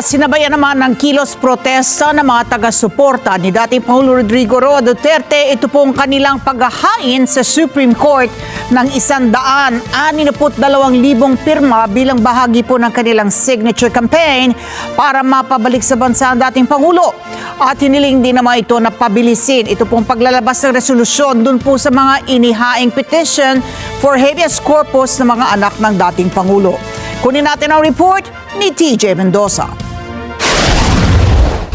Sinabayan naman ng kilos protesta ng mga taga-suporta ni dating Pangulo Rodrigo Roa Duterte. Ito pong kanilang paghahain sa Supreme Court ng 162,000 pirma bilang bahagi po ng kanilang signature campaign para mapabalik sa bansa ang dating Pangulo. At hiniling din naman ito na pabilisin. Ito pong paglalabas ng resolusyon dun po sa mga inihaing petition for habeas corpus ng mga anak ng dating Pangulo. Kunin natin ang report ni TJ Mendoza.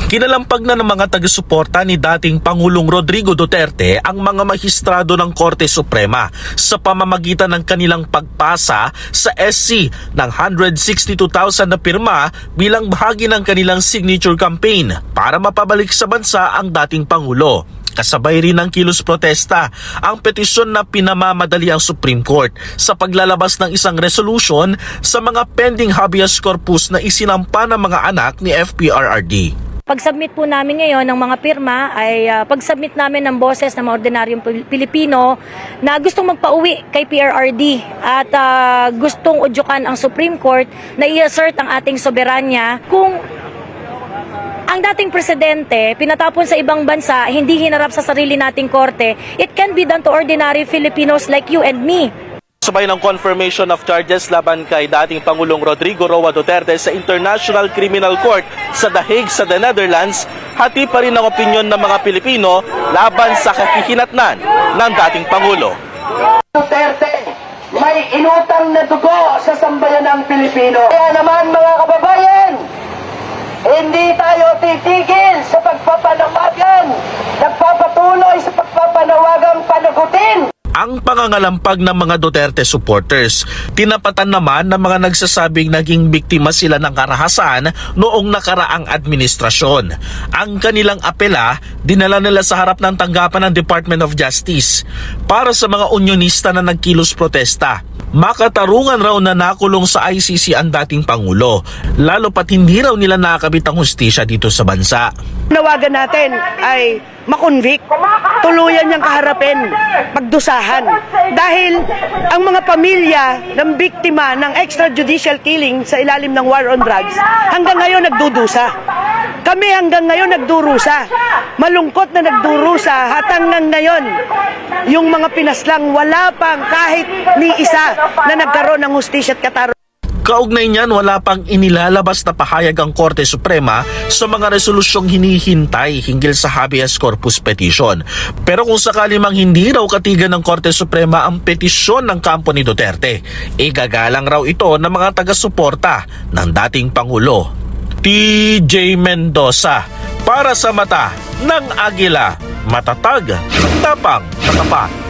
Kinalampag na ng mga taga-suporta ni dating Pangulong Rodrigo Duterte ang mga mahistrado ng Korte Suprema sa pamamagitan ng kanilang pagpasa sa SC ng 162,000 na pirma bilang bahagi ng kanilang signature campaign para mapabalik sa bansa ang dating Pangulo. Kasabay rin ng kilos protesta ang petisyon na pinamamadali ang Supreme Court sa paglalabas ng isang resolution sa mga pending habeas corpus na isinampa ng mga anak ni FPRRD. Pag-submit po namin ngayon ng mga pirma ay pag-submit namin ng boses ng mga ordinaryong Pilipino na gustong magpauwi kay PRRD at gustong udyukan ang Supreme Court na i-assert ang ating soberanya kung ang dating presidente pinatapon sa ibang bansa, hindi hinarap sa sarili nating korte. It can be done to ordinary Filipinos like you and me. Sabay ng confirmation of charges laban kay dating Pangulong Rodrigo Roa Duterte sa International Criminal Court sa The Hague sa the Netherlands, hati pa rin ang opinyon ng mga Pilipino laban sa kahihinatnan ng dating Pangulo. Duterte, may inutang na dugo sa sambayanang Pilipino. Kaya naman mga kababayan, hindi tayo titigil sa pagpapanawagan, nagpapatuloy sa pagpapanawagang panagutin ang pangangalampag ng mga Duterte supporters. Tinapatan naman ng mga nagsasabing naging biktima sila ng karahasan noong nakaraang administrasyon. Ang kanilang apela, dinala nila sa harap ng tanggapan ng Department of Justice para sa mga unionista na nagkilos protesta. Makatarungan raw na nakulong sa ICC ang dating Pangulo, lalo pat hindi raw nila nakakabit ang hustisya dito sa bansa. Nawagan natin ay makonvict, tuluyan niyang kaharapin, pagdusahan. Dahil ang mga pamilya ng biktima ng extrajudicial killing sa ilalim ng war on drugs, hanggang ngayon nagdudusa. Kami hanggang ngayon nagdurusa. Malungkot na nagdurusa hanggang ngayon. Yung mga pinaslang, wala pang kahit ni isa na nagkaroon ng hustisya at katarungan. Kaugnay niyan, wala pang inilalabas na pahayag ang Korte Suprema sa mga resolusyong hinihintay hinggil sa habeas corpus petition. Pero kung sakali mang hindi raw katigan ng Korte Suprema ang petisyon ng kampo ni Duterte, igagalang raw ito ng mga taga-suporta ng dating Pangulo. TJ Mendoza, para sa mata ng Agila, matatag, tapang, tatapat.